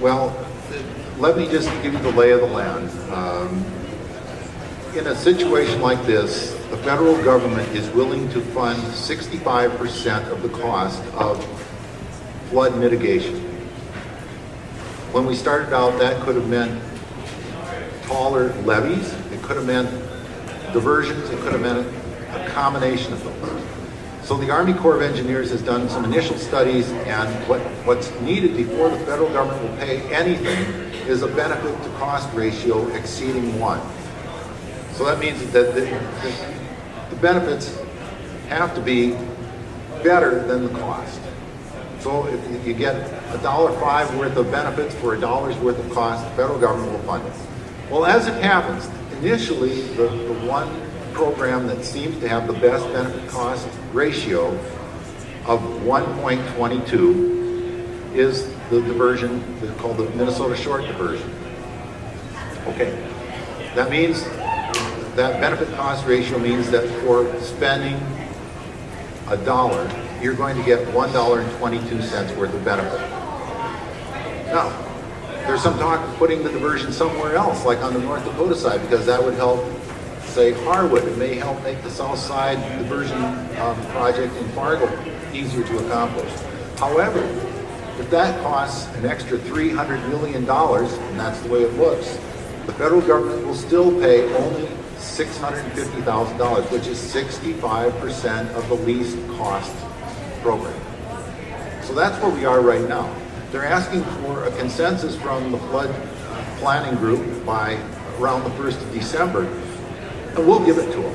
Well, let me just give you the lay of the land. In a situation like this, the federal government is willing to fund 65% of the cost of flood mitigation. When we started out, that could have meant taller levees, it could have meant diversions, it could have meant a combination of those. So the Army Corps of Engineers has done some initial studies, and what's needed before the federal government will pay anything is a benefit to cost ratio exceeding 1. So that means that the benefits have to be better than the cost. So if you get $1.05 worth of benefits for $1 worth of cost, the federal government will fund it. Well, as it happens, initially the one program that seems to have the best benefit cost ratio of 1.22 is the diversion called the Minnesota Short Diversion. Okay, that means that benefit cost ratio means that for spending $1, you're going to get $1.22 worth of benefit. Now, there's some talk of putting the diversion somewhere else, like on the North Dakota side, because that would help, say, Harwood. It may help make the South Side diversion project in Fargo easier to accomplish. However, if that costs an extra $300 million, and that's the way it looks, the federal government will still pay only $650,000, which is 65% of the least cost program. So that's where we are right now. They're asking for a consensus from the flood planning group by around the 1st of December, and we'll give it to them.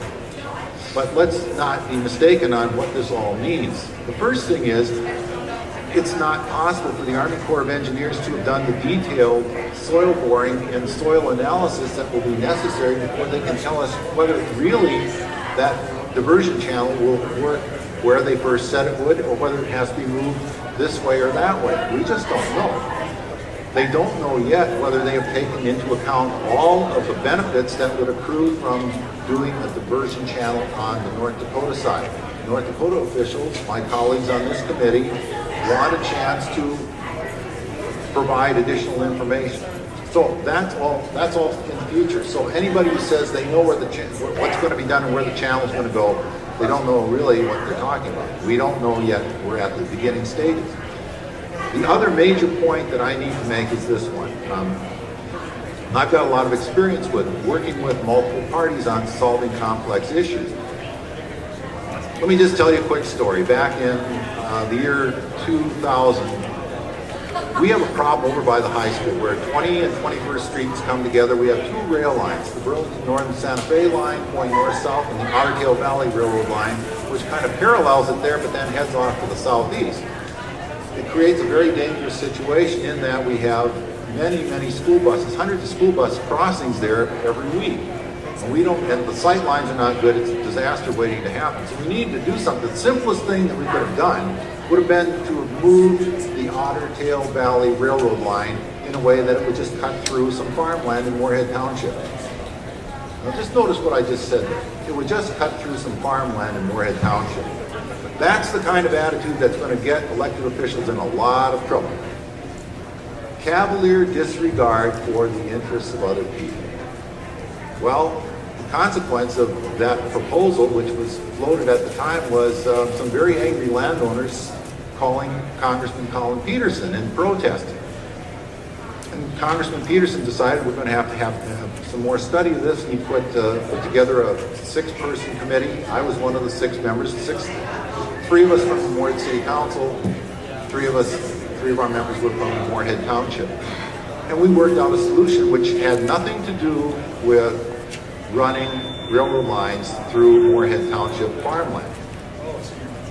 But let's not be mistaken on what this all means. The first thing is, it's not possible for the Army Corps of Engineers to have done the detailed soil boring and soil analysis that will be necessary before they can tell us whether really that diversion channel will work where they first said it would, or whether it has to be moved this way or that way. We just don't know. They don't know yet whether they have taken into account all of the benefits that would accrue from doing a diversion channel on the North Dakota side. North Dakota officials, my colleagues on this committee, want a chance to provide additional information. So that's all in the future. So anybody who says they know where what's going to be done and where the channel is going to go, they don't know really what they're talking about. We don't know yet. We're at the beginning stages. The other major point that I need to make is this one. I've got a lot of experience with working with multiple parties on solving complex issues. Let me just tell you a quick story. Back in the year 2000, we have a problem over by the high school where 20 and 21st Streets come together. We have two rail lines, the Burlington Northern Santa Fe line going north-south, and the Otter Tail Valley Railroad line, which kind of parallels it there but then heads off to the southeast. It creates a very dangerous situation in that we have many school buses, hundreds of school bus crossings there every week. And the sight lines are not good. It's a disaster waiting to happen. So we need to do something. The simplest thing that we could have done would have been to have moved the Otter Tail Valley Railroad line in a way that it would just cut through some farmland in Moorhead Township. Now just notice what I just said there. It would just cut through some farmland in Moorhead Township. That's the kind of attitude that's going to get elected officials in a lot of trouble. Cavalier disregard for the interests of other people. Well, the consequence of that proposal, which was floated at the time, was some very angry landowners calling Congressman Colin Peterson and protesting. And Congressman Peterson decided we're going to have some more study of this, and he put together a 6-person committee. I was one of the 6 members. 3 of us from the Moorhead City Council, 3 of our members were from Moorhead Township. And we worked out a solution which had nothing to do with running railroad lines through Moorhead Township farmland.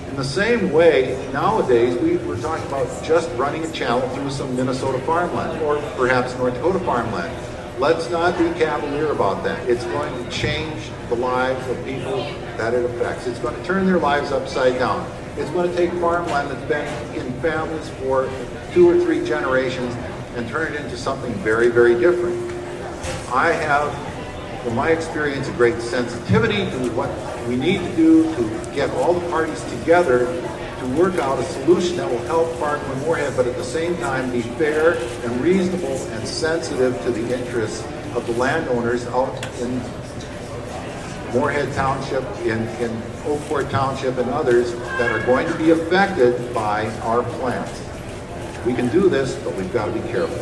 In the same way, nowadays, we're talking about just running a channel through some Minnesota farmland, or perhaps North Dakota farmland. Let's not be cavalier about that. It's going to change the lives of people that it affects. It's going to turn their lives upside down. It's going to take farmland that's been in families for 2 or 3 generations and turn it into something very, very different. I have, from my experience, a great sensitivity to what we need to do to get all the parties together to work out a solution that will help Parkland Moorhead, but at the same time be fair and reasonable and sensitive to the interests of the landowners out in Moorhead Township, in Oakport Township, and others that are going to be affected by our plans. We can do this, but we've got to be careful.